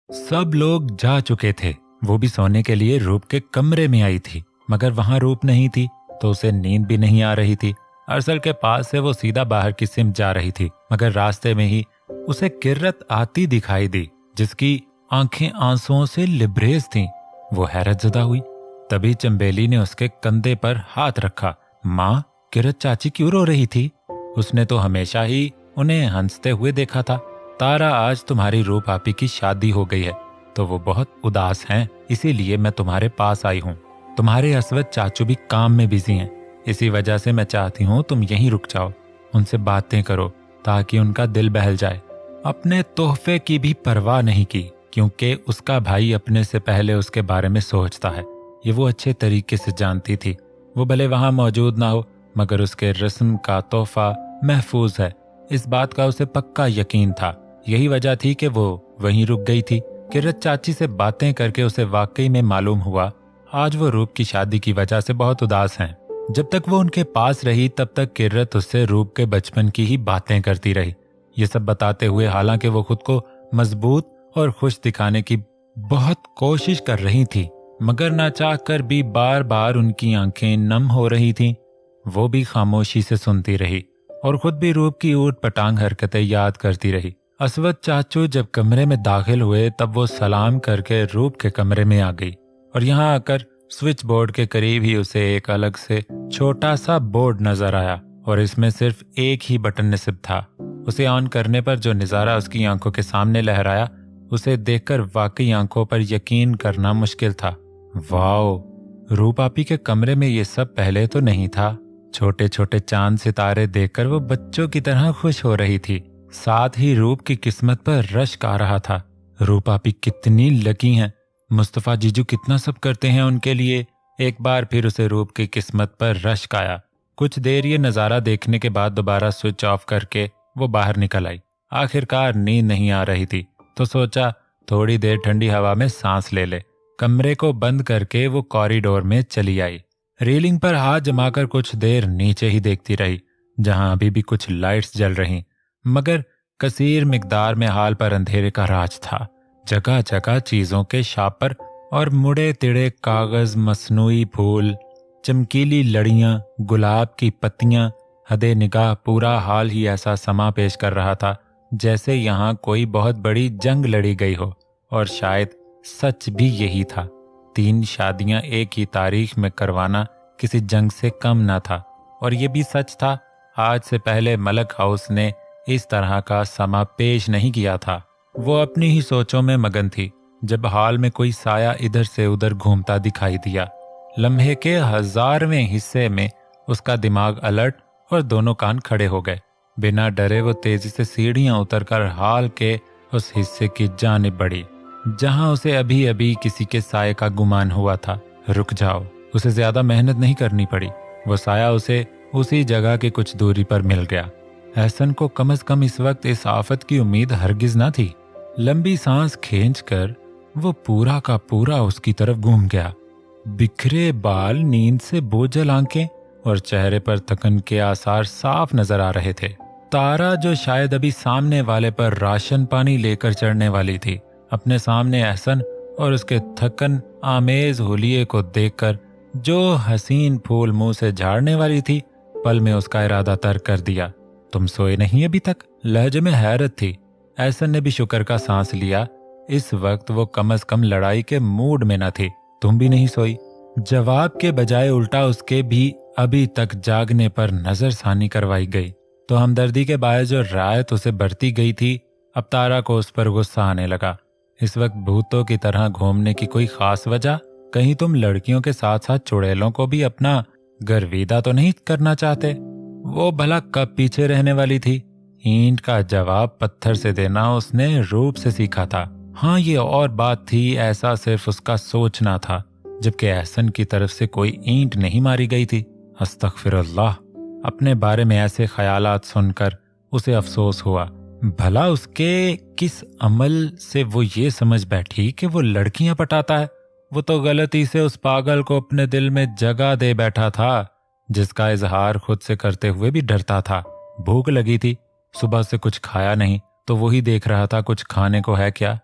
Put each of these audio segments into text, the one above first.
सब लोग जा चुके थे। वो भी सोने के लिए रूप के कमरे में आई थी, मगर वहां रूप नहीं थी, तो उसे नींद भी नहीं आ रही थी। अरसल के पास से वो सीधा बाहर की सिमत जा रही थी, मगर रास्ते में ही उसे किर्रत आती दिखाई दी, जिसकी आंखें आंसुओं से लिबरेज थीं। वो हैरतजदा हुई। तभी चंबेली ने उसके कंधे पर हाथ रखा। माँ, किरत चाची क्यों रो रही थी? उसने तो हमेशा ही उन्हें हंसते हुए देखा था। तारा, आज तुम्हारी रूप आपी की शादी हो गई है तो वो बहुत उदास हैं, इसीलिए मैं तुम्हारे पास आई हूँ। तुम्हारे असवद चाचू भी काम में बिजी हैं, इसी वजह से मैं चाहती हूँ तुम यहीं रुक जाओ, उनसे बातें करो ताकि उनका दिल बहल जाए। अपने तोहफे की भी परवाह नहीं की, क्योंकि उसका भाई अपने से पहले उसके बारे में सोचता है। ये वो अच्छे तरीके से जानती थी। वो भले वहां मौजूद ना हो, मगर उसके रस्म का तोहफा महफूज है, इस बात का उसे पक्का यकीन था। यही वजह थी कि वो वहीं रुक गई थी। किरत चाची से बातें करके उसे वाकई में मालूम हुआ आज वो रूप की शादी की वजह से बहुत उदास हैं। जब तक वो उनके पास रही तब तक किरत उससे रूप के बचपन की ही बातें करती रही। ये सब बताते हुए हालांकि वो खुद को मजबूत और खुश दिखाने की बहुत कोशिश कर रही थी, मगर ना चाह कर भी बार बार उनकी आंखें नम हो रही थीं। वो भी खामोशी से सुनती रही और खुद भी रूप की ऊट पटांग हरकतें याद करती रही। असवद चाचू जब कमरे में दाखिल हुए तब वो सलाम करके रूप के कमरे में आ गई और यहाँ आकर स्विच बोर्ड के करीब ही उसे एक अलग से छोटा सा बोर्ड नजर आया और इसमें सिर्फ एक ही बटन नसीब था। उसे ऑन करने पर जो नजारा उसकी आंखों के सामने लहराया, उसे देखकर वाकई आंखों पर यकीन करना मुश्किल था। वाओ, रूप आपी के कमरे में ये सब पहले तो नहीं था। छोटे छोटे चांद सितारे देखकर वो बच्चों की तरह खुश हो रही थी। साथ ही रूप की किस्मत पर रश्क आ रहा था। रूप आपी कितनी लकी हैं, मुस्तफा जीजू कितना सब करते हैं उनके लिए। एक बार फिर उसे रूप की किस्मत पर रश्क आया। कुछ देर ये नज़ारा देखने के बाद दोबारा स्विच ऑफ करके वो बाहर निकल आई। आखिरकार नींद नहीं आ रही थी तो सोचा थोड़ी देर ठंडी हवा में सांस ले ले। कमरे को बंद करके वो कॉरिडोर में चली आई। रेलिंग पर हाथ जमाकर कुछ देर नीचे ही देखती रही, जहां अभी भी कुछ लाइट्स जल रही, मगर कसीर मिकदार में हाल पर अंधेरे का राज था। जगह जगह चीजों के शापर और मुड़े तिड़े कागज, मसनूई फूल, चमकीली लड़ियां, गुलाब की पत्तियां, हदे निगाह पूरा हाल ही ऐसा समा पेश कर रहा था जैसे यहाँ कोई बहुत बड़ी जंग लड़ी गई हो। और शायद सच भी यही था। 3 शादियां एक ही तारीख में करवाना किसी जंग से कम न था। और ये भी सच था, आज से पहले मलक हाउस ने इस तरह का समा पेश नहीं किया था। वो अपनी ही सोचों में मगन थी जब हॉल में कोई साया इधर से उधर घूमता दिखाई दिया। लम्हे के 1000वें हिस्से में उसका दिमाग अलर्ट और दोनों कान खड़े हो गए। बिना डरे वो तेजी से सीढ़ियां उतरकर हॉल के उस हिस्से की जानिब बढ़ी जहां उसे अभी अभी किसी के साये का गुमान हुआ था। रुक जाओ, उसे ज्यादा मेहनत नहीं करनी पड़ी। वो साया उसे उसी जगह की कुछ दूरी पर मिल गया। एहसन को कम से कम इस वक्त इस आफत की उम्मीद हरगिज ना थी। लंबी सांस खींचकर वो पूरा का पूरा उसकी तरफ घूम गया। बिखरे बाल, नींद से बोझल आंखें और चेहरे पर थकन के आसार साफ नजर आ रहे थे। तारा, जो शायद अभी सामने वाले पर राशन पानी लेकर चढ़ने वाली थी, अपने सामने एहसन और उसके थकन आमेज हुलिये को देखकर जो हसीन फूल मुंह से झाड़ने वाली थी, पल में उसका इरादा तर्क कर दिया। तुम सोए नहीं अभी तक? लहजे में हैरत थी। एहसन ने भी शुक्र का सांस लिया। इस वक्त वो कम से कम लड़ाई के मूड में न थी। तुम भी नहीं सोई? जवाब के बजाय उल्टा उसके भी अभी तक जागने पर नजरसानी करवाई गई। तो हमदर्दी के बायस जो रायत उसे बरती गई थी, अब तारा को उस पर गुस्सा आने लगा। इस वक्त भूतों की तरह घूमने की कोई खास वजह? कहीं तुम लड़कियों के साथ साथ चुड़ैलों को भी अपना गर्विदा तो नहीं करना चाहते? वो भला कब पीछे रहने वाली थी? ईंट का जवाब पत्थर से देना उसने रूप से सीखा था। हाँ, ये और बात थी, ऐसा सिर्फ उसका सोचना था, जबकि एहसन की तरफ से कोई ईंट नहीं मारी गई थी। अस्तगफिरुल्लाह। अपने बारे में ऐसे ख्यालात सुनकर उसे अफसोस हुआ। भला उसके किस अमल से वो ये समझ बैठी कि वो लड़कियां पटाता है? वो तो गलती से उस पागल को अपने दिल में जगह दे बैठा था, जिसका इजहार खुद से करते हुए भी डरता था। भूख लगी थी, सुबह से कुछ खाया नहीं, तो वही देख रहा था कुछ खाने को है क्या।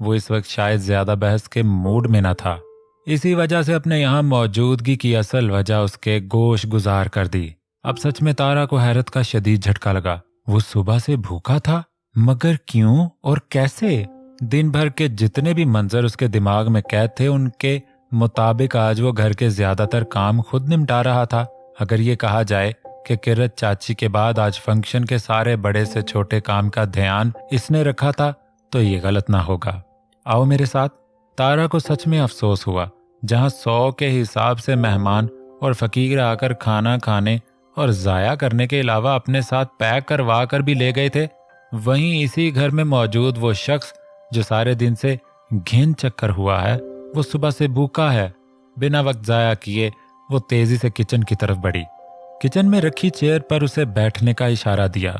वो इस वक्त शायद ज्यादा बहस के मूड में न था। इसी वजह से अपने यहाँ मौजूदगी की असल वजह उसके गोश गुजार कर दी। अब सच में तारा को हैरत का शदीद झटका लगा। वो सुबह से भूखा था, मगर क्यों और कैसे? दिन भर के जितने भी मंजर उसके दिमाग में कैद थे, उनके मुताबिक आज वो घर के ज्यादातर काम खुद निपटा रहा था। अगर ये कहा जाए कि किरत चाची के बाद आज फंक्शन के सारे बड़े से छोटे काम का ध्यान इसने रखा था, तो ये गलत ना होगा। आओ मेरे साथ। तारा को सच में अफसोस हुआ। जहां 100 के हिसाब से मेहमान और फकीर आकर खाना खाने और जाया करने के अलावा अपने साथ पैक करवा कर भी ले गए थे, वहीं इसी घर में मौजूद वो शख्स जो सारे दिन से घिन चक्कर हुआ है, वो सुबह से भूखा है। बिना वक्त जाया किए वो तेजी से किचन की तरफ बढ़ी। किचन में रखी चेयर पर उसे बैठने का इशारा दिया।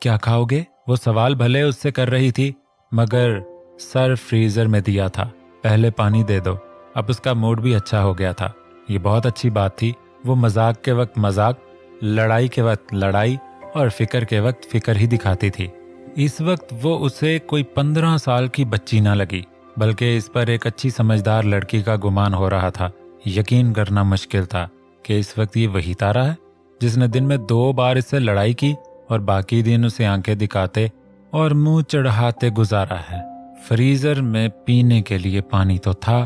क्या खाओगे? वो सवाल भले उससे कर रही थी, मगर सर फ्रीजर में दिया था। पहले पानी दे दो। अब उसका मूड भी अच्छा हो गया था। ये बहुत अच्छी बात थी। वो मजाक के वक्त मजाक, लड़ाई के वक्त लड़ाई और फिक्र के वक्त फिक्र ही दिखाती थी। इस वक्त वो उसे कोई 15 साल की बच्ची ना लगी, बल्कि इस पर एक अच्छी समझदार लड़की का गुमान हो रहा था। यकीन करना मुश्किल था कि इस वक्त ये वही तारा है जिसने दिन में 2 बार इससे लड़ाई की और बाकी दिन उसे आंखें दिखाते और मुंह चढ़ाते गुजारा है। फ्रीजर में पीने के लिए पानी तो था,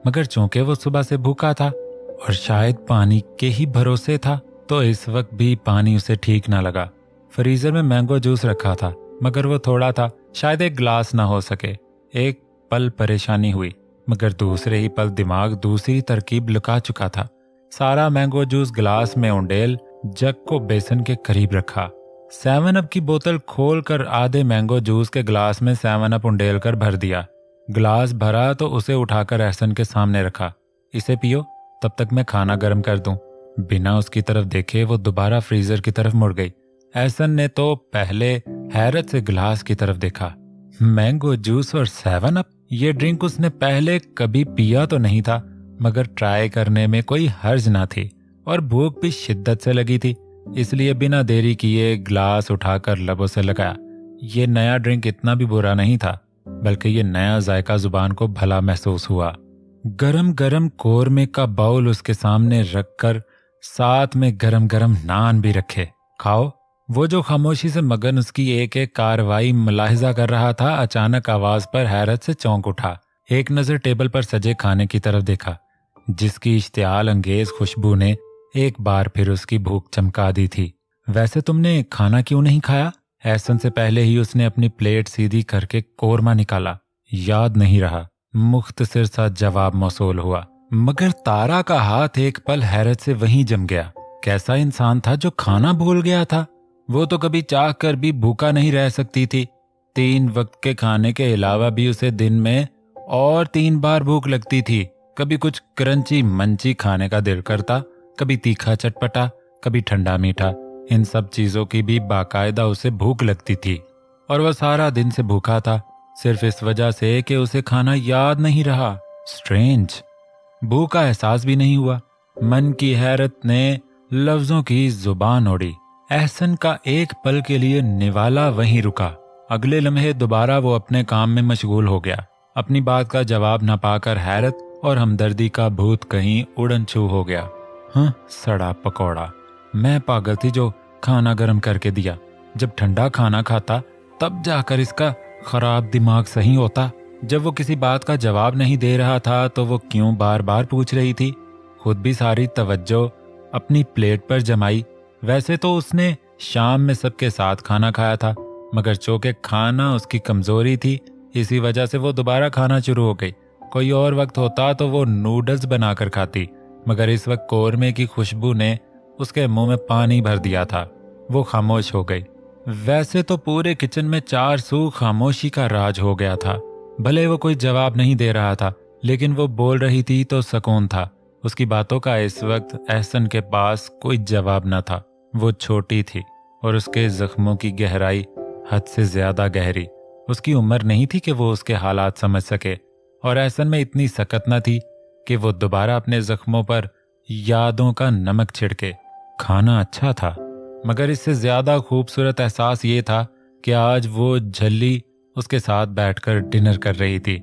मगर चूंकि वो सुबह से भूखा था और शायद पानी के ही भरोसे था, तो इस वक्त भी पानी उसे ठीक ना लगा। फ्रीजर में मैंगो जूस रखा था, मगर वो थोड़ा था, शायद एक गिलास ना हो सके। एक पल परेशानी हुई, मगर दूसरे ही पल दिमाग दूसरी तरकीब लुका चुका था। सारा मैंगो जूस गिलास में उंडेल जग को बेसन के करीब रखा। 7 अप की बोतल खोलकर आधे मैंगो जूस के गिलास में 7 अप उंडेल कर भर दिया। गिलास भरा तो उसे उठाकर एहसन के सामने रखा। इसे पियो, तब तक मैं खाना गर्म कर दूं। बिना उसकी तरफ देखे वो दोबारा फ्रीजर की तरफ मुड़ गई। एहसन ने तो पहले हैरत से गिलास की तरफ देखा। मैंगो जूस और 7 अप, ये ड्रिंक उसने पहले कभी पिया तो नहीं था, मगर ट्राई करने में कोई हर्ज ना थी और भूख भी शिद्दत से लगी थी। इसलिए बिना देरी किए गिलास उठाकर लबों से लगाया। ये नया ड्रिंक इतना भी बुरा नहीं था, बल्कि ये नया जायका जुबान को भला महसूस हुआ। गरम गरम कोरमे का बाउल उसके सामने रखकर साथ में गरम गरम नान भी रखे। खाओ। वो जो खामोशी से मगन उसकी एक एक कार्रवाई मुलाहिजा कर रहा था, अचानक आवाज पर हैरत से चौंक उठा। एक नजर टेबल पर सजे खाने की तरफ देखा, जिसकी इश्तियाल अंगेज खुशबू ने एक बार फिर उसकी भूख चमका दी थी। वैसे तुमने खाना क्यों नहीं खाया? एहसन से पहले ही उसने अपनी प्लेट सीधी करके कोरमा निकाला। याद नहीं रहा, मुख्तसर सा जवाब मौसूल हुआ। मगर तारा का हाथ एक पल हैरत से वहीं जम गया। कैसा इंसान था जो खाना भूल गया था? वो तो कभी चाह कर भी भूखा नहीं रह सकती थी। 3 वक्त के खाने के अलावा भी उसे दिन में और 3 बार भूख लगती थी। कभी कुछ क्रंची मंची खाने का दिल करता, कभी तीखा चटपटा, कभी ठंडा मीठा। इन सब चीजों की भी बाकायदा उसे भूख लगती थी और वह सारा दिन से भूखा था, सिर्फ इस वजह से कि उसे खाना याद नहीं रहा। स्ट्रेंज। भूख का एहसास भी नहीं हुआ। मन की हैरत ने लफ्जों की जुबान ओढ़ी। एहसन का एक पल के लिए निवाला वहीं रुका। अगले लम्हे दोबारा वो अपने काम में मशगूल हो गया। अपनी बात का जवाब न पाकर हैरत और हमदर्दी का भूत कहीं उड़न छू हो गया। हाँ, सड़ा पकौड़ा। मैं पागल थी जो खाना गर्म करके दिया। जब ठंडा खाना खाता तब जाकर इसका खराब दिमाग सही होता। जब वो किसी बात का जवाब नहीं दे रहा था तो वो क्यों बार बार पूछ रही थी? खुद भी सारी तवज्जो अपनी प्लेट पर जमाई। वैसे तो उसने शाम में सबके साथ खाना खाया था, मगर चूंकि खाना उसकी कमजोरी थी, इसी वजह से वो दोबारा खाना शुरू हो गई। कोई और वक्त होता तो वो नूडल्स बनाकर खाती, मगर इस वक्त कोरमे की खुशबू ने उसके मुंह में पानी भर दिया था। वो खामोश हो गई। वैसे तो पूरे किचन में 4 सू खामोशी का राज हो गया था। भले वो कोई जवाब नहीं दे रहा था, लेकिन वो बोल रही थी तो सुकून था। उसकी बातों का इस वक्त एहसन के पास कोई जवाब न था। वो छोटी थी और उसके जख्मों की गहराई हद से ज्यादा गहरी। उसकी उम्र नहीं थी कि वो उसके हालात समझ सके, और एहसन में इतनी सकत न थी कि वो दोबारा अपने जख्मों पर यादों का नमक छिड़के। खाना अच्छा था, मगर इससे ज्यादा खूबसूरत एहसास ये था कि आज वो झल्ली उसके साथ बैठकर डिनर कर रही थी।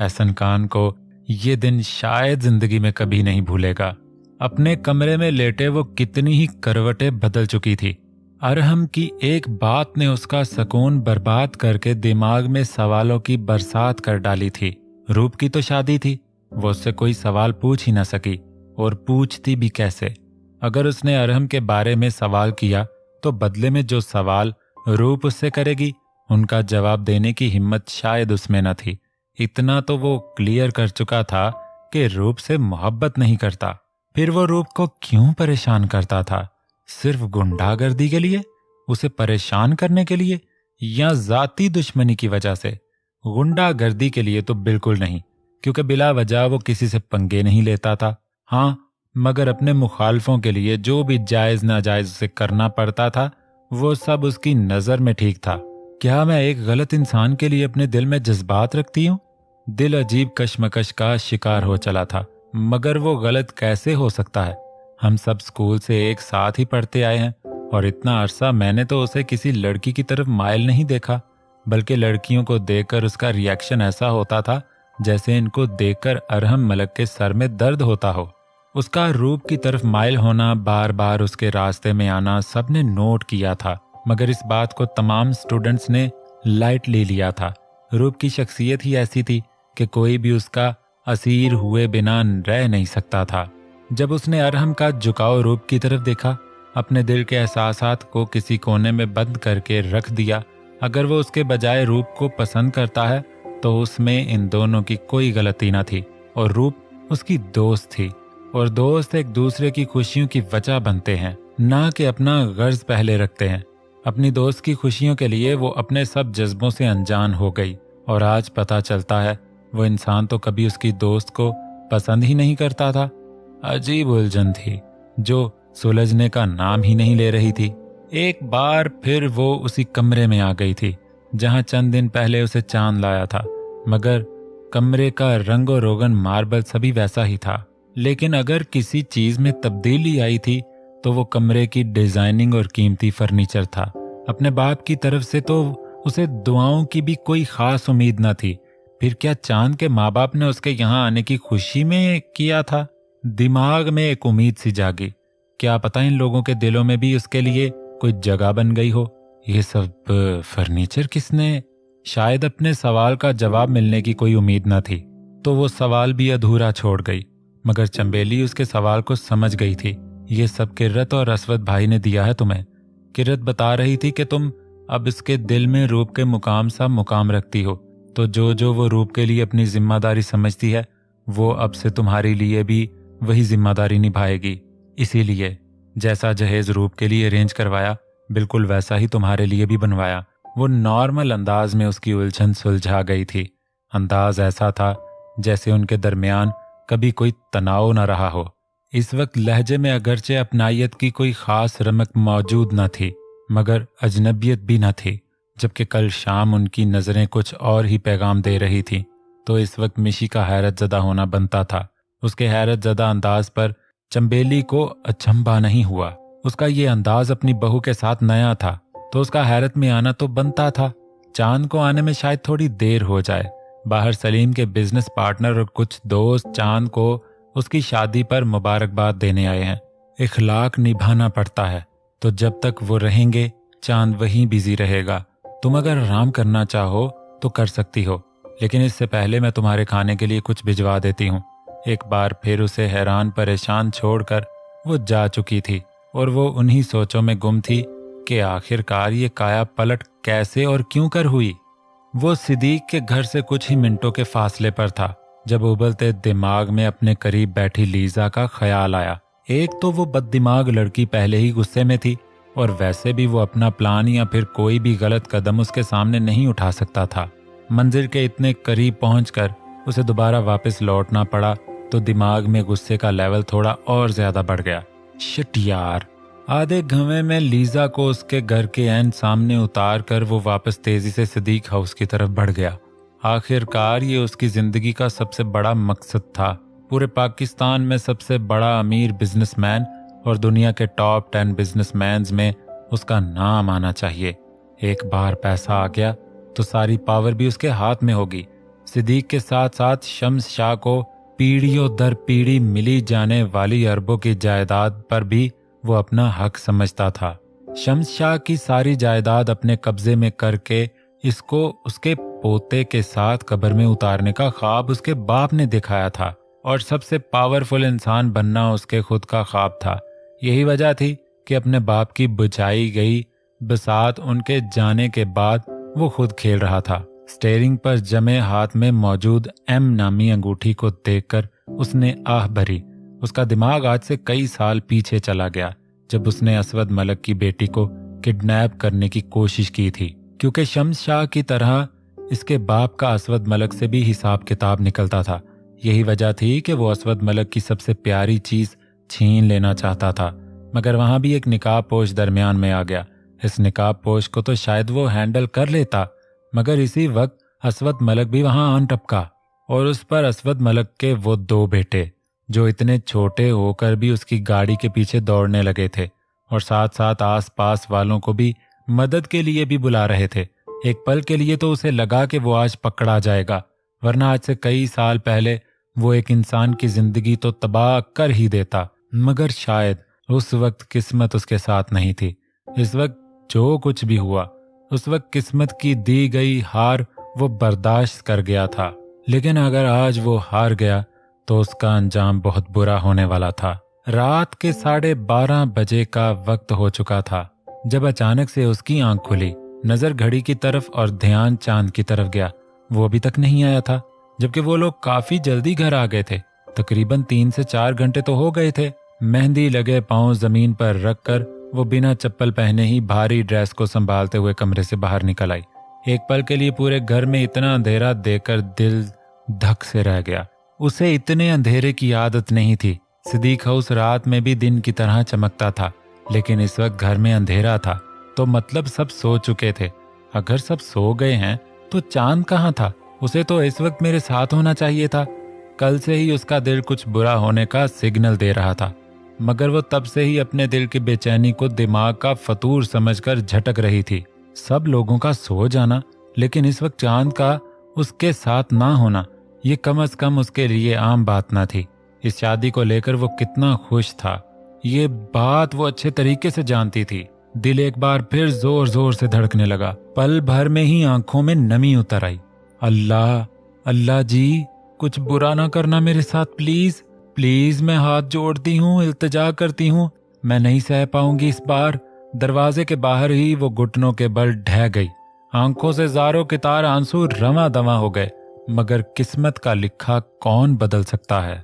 एहसन खान को ये दिन शायद जिंदगी में कभी नहीं भूलेगा। अपने कमरे में लेटे वो कितनी ही करवटें बदल चुकी थी। अरहम की एक बात ने उसका सुकून बर्बाद करके दिमाग में सवालों की बरसात कर डाली थी। रूप की तो शादी थी, वो उससे कोई सवाल पूछ ही न सकी, और पूछती भी कैसे। अगर उसने अरहम के बारे में सवाल किया तो बदले में जो सवाल रूप उससे करेगी उनका जवाब देने की हिम्मत शायद उसमें न थी। इतना तो वो क्लियर कर चुका था कि रूप से मोहब्बत नहीं करता। फिर वो रूप को क्यों परेशान करता था? सिर्फ गुंडागर्दी के लिए, उसे परेशान करने के लिए, या जाती दुश्मनी की वजह से? गुंडागर्दी के लिए तो बिल्कुल नहीं, क्योंकि बिला वजह वो किसी से पंगे नहीं लेता था। हाँ, मगर अपने मुखालफों के लिए जो भी जायज नाजायज उसे करना पड़ता था वो सब उसकी नजर में ठीक था। क्या मैं एक गलत इंसान के लिए अपने दिल में जज्बात रखती हूँ? दिल अजीब कश्मकश का शिकार हो चला था, मगर वो गलत कैसे हो सकता है? हम सब स्कूल से एक साथ ही पढ़ते आए हैं, और इतना अरसा मैंने तो उसे किसी लड़की की तरफ माइल नहीं देखा, बल्कि लड़कियों को देखकर उसका रिएक्शन ऐसा होता था जैसे इनको देखकर अरहम मलक के सर में दर्द होता हो। उसका रूप की तरफ माइल होना, बार बार उसके रास्ते में आना सबने नोट किया था, मगर इस बात को तमाम स्टूडेंट्स ने लाइट ले लिया था। रूप की शख्सियत ही ऐसी थी कि कोई भी उसका असीर हुए बिना रह नहीं सकता था। जब उसने अरहम का झुकाव रूप की तरफ देखा, अपने दिल के एहसासात को किसी कोने में बंद करके रख दिया। अगर वो उसके बजाय रूप को पसंद करता है तो उसमें इन दोनों की कोई गलती न थी, और रूप उसकी दोस्त थी, और दोस्त एक दूसरे की खुशियों की वजह बनते हैं, ना कि अपना गर्ज पहले रखते हैं। अपनी दोस्त की खुशियों के लिए वो अपने सब जज्बों से अनजान हो गई, और आज पता चलता है वो इंसान तो कभी उसकी दोस्त को पसंद ही नहीं करता था। अजीब उलझन थी जो सुलझने का नाम ही नहीं ले रही थी। एक बार फिर वो उसी कमरे में आ गई थी जहां चंद दिन पहले उसे चांद लाया था, मगर कमरे का रंग और रोगन मार्बल सभी वैसा ही था। लेकिन अगर किसी चीज में तब्दीली आई थी तो वो कमरे की डिजाइनिंग और कीमती फर्नीचर था। अपने बाप की तरफ से तो उसे दुआओं की भी कोई खास उम्मीद न थी, फिर क्या चांद के माँ बाप ने उसके यहाँ आने की खुशी में किया था? दिमाग में एक उम्मीद सी जागी, क्या पता इन लोगों के दिलों में भी उसके लिए कोई जगह बन गई हो। ये सब फर्नीचर किसने? शायद अपने सवाल का जवाब मिलने की कोई उम्मीद न थी तो वो सवाल भी अधूरा छोड़ गई, मगर चंबेली उसके सवाल को समझ गई थी। ये सब किर्रत और असवद भाई ने दिया है तुम्हें। किर्रत बता रही थी कि तुम अब इसके दिल में रूप के मुकाम सा मुकाम रखती हो, तो जो जो वो रूप के लिए अपनी जिम्मेदारी समझती है वो अब से तुम्हारे लिए भी वही जिम्मेदारी निभाएगी। इसीलिए जैसा जहेज रूप के लिए अरेंज करवाया बिल्कुल वैसा ही तुम्हारे लिए भी बनवाया। वो नॉर्मल अंदाज में उसकी उलझन सुलझा गई थी। अंदाज ऐसा था जैसे उनके दरमियान कभी कोई तनाव न रहा हो। इस वक्त लहजे में अगरचे अपनायत की कोई खास रमक मौजूद न थी, मगर अजनबियत भी न थी। जबकि कल शाम उनकी नजरें कुछ और ही पैगाम दे रही थी, तो इस वक्त मिशी का हैरत ज़दा होना बनता था। उसके हैरत ज़दा अंदाज पर चंबेली को अचंभा नहीं हुआ। उसका ये अंदाज अपनी बहू के साथ नया था, तो उसका हैरत में आना तो बनता था। चांद को आने में शायद थोड़ी देर हो जाए। बाहर सलीम के बिजनेस पार्टनर और कुछ दोस्त चांद को उसकी शादी पर मुबारकबाद देने आए हैं। इखलाक निभाना पड़ता है, तो जब तक वो रहेंगे चांद वहीं बिजी रहेगा। तुम अगर आराम करना चाहो तो कर सकती हो, लेकिन इससे पहले मैं तुम्हारे खाने के लिए कुछ भिजवा देती हूँ। एक बार फिर उसे हैरान परेशान छोड़कर वो जा चुकी थी, और वो उन्हीं सोचों में गुम थी कि आखिरकार ये काया पलट कैसे और क्यों कर हुई। वो सिद्दीक के घर से कुछ ही मिनटों के फासले पर था जब उबलते दिमाग में अपने करीब बैठी लीजा का ख्याल आया। एक तो वो बददिमाग लड़की पहले ही गुस्से में थी, और वैसे भी वो अपना प्लान या फिर कोई भी गलत कदम उसके सामने नहीं उठा सकता था। मंजिल के इतने करीब पहुंचकर उसे दोबारा वापस लौटना पड़ा तो दिमाग में गुस्से का लेवल थोड़ा और ज्यादा बढ़ गया। शिट यार। आधे घंटे में लीजा को उसके घर के ऐन सामने उतार कर वो वापस तेजी से सिद्दीक हाउस की तरफ बढ़ गया। आखिरकार ये उसकी जिंदगी का सबसे बड़ा मकसद था। पूरे पाकिस्तान में सबसे बड़ा अमीर बिजनेसमैन और दुनिया के टॉप 10 बिजनेसमैन में उसका नाम आना चाहिए। एक बार पैसा आ गया तो सारी पावर भी उसके हाथ में होगी। सिद्दीक के साथ साथ शम्स शाह को पीढ़ियों दर पीढ़ी मिली जाने वाली अरबों की जायदाद पर भी वो अपना हक समझता था। शम्स शाह की सारी जायदाद अपने कब्जे में करके इसको उसके पोते के साथ कब्र में उतारने का ख्वाब उसके बाप ने दिखाया था और सबसे पावरफुल इंसान बनना उसके खुद का ख्वाब था। यही वजह थी कि अपने बाप की बुझाई गई बसात उनके जाने के बाद वो खुद खेल रहा था। स्टेयरिंग पर जमे हाथ में मौजूद एम नामी अंगूठी को देखकर उसने आह भरी। उसका दिमाग आज से कई साल पीछे चला गया, जब उसने असवद मलक की बेटी को किडनैप करने की कोशिश की थी, क्योंकि शम्स शाह की तरह इसके बाप का असवद मलक से भी हिसाब किताब निकलता था। यही वजह थी कि वो असवद मलक की सबसे प्यारी चीज छीन लेना चाहता था, मगर वहां भी एक निकाब पोश दरमियान में आ गया। इस निकाब पोश को तो शायद वो हैंडल कर लेता, मगर इसी वक्त असवद मलक भी वहां आन टपका और उस पर असवद मलक के वो 2 बेटे, जो इतने छोटे होकर भी उसकी गाड़ी के पीछे दौड़ने लगे थे और साथ साथ आस पास वालों को भी मदद के लिए भी बुला रहे थे। एक पल के लिए तो उसे लगा कि वो आज पकड़ा जाएगा, वरना आज से कई साल पहले वो एक इंसान की जिंदगी तो तबाह कर ही देता। मगर शायद उस वक्त किस्मत उसके साथ नहीं थी। इस वक्त जो कुछ भी हुआ, उस वक्त किस्मत की दी गई हार वो बर्दाश्त कर गया था, लेकिन अगर आज वो हार गया तो उसका अंजाम बहुत बुरा होने वाला था। रात के 12:30 बजे का वक्त हो चुका था जब अचानक से उसकी आंख खुली। नजर घड़ी की तरफ और ध्यान चांद की तरफ गया। वो अभी तक नहीं आया था, जबकि वो लोग काफी जल्दी घर आ गए थे। तकरीबन 3 से 4 घंटे तो हो गए थे। मेहंदी लगे पांव जमीन पर रखकर वो बिना चप्पल पहने ही भारी ड्रेस को संभालते हुए कमरे से बाहर निकल आई। एक पल के लिए पूरे घर में इतना अंधेरा देखकर दिल धक से रह गया। उसे इतने अंधेरे की आदत नहीं थी। सिद्दीक हाउस रात में भी दिन की तरह चमकता था, लेकिन इस वक्त घर में अंधेरा था, तो मतलब सब सो चुके थे। अगर सब सो गए हैं तो चांद कहाँ था? उसे तो इस वक्त मेरे साथ होना चाहिए था। कल से ही उसका दिल कुछ बुरा होने का सिग्नल दे रहा था, मगर वो तब से ही अपने दिल की बेचैनी को दिमाग का फतूर समझकर झटक रही थी। सब लोगों का सो जाना, लेकिन इस वक्त चांद का उसके साथ ना होना, ये कम से कम उसके लिए आम बात ना थी। इस शादी को लेकर वो कितना खुश था, ये बात वो अच्छे तरीके से जानती थी। दिल एक बार फिर जोर जोर से धड़कने लगा। पल भर में ही आंखों में नमी उतर आई। अल्लाह, अल्लाह जी, कुछ बुरा ना करना मेरे साथ, प्लीज प्लीज, मैं हाथ जोड़ती हूँ, इल्तिजा करती हूँ, मैं नहीं सह पाऊंगी इस बार। दरवाजे के बाहर ही वो घुटनों के बल ढह गई। आंखों से जारों के तार आंसू रवा दवा हो गए, मगर किस्मत का लिखा कौन बदल सकता है।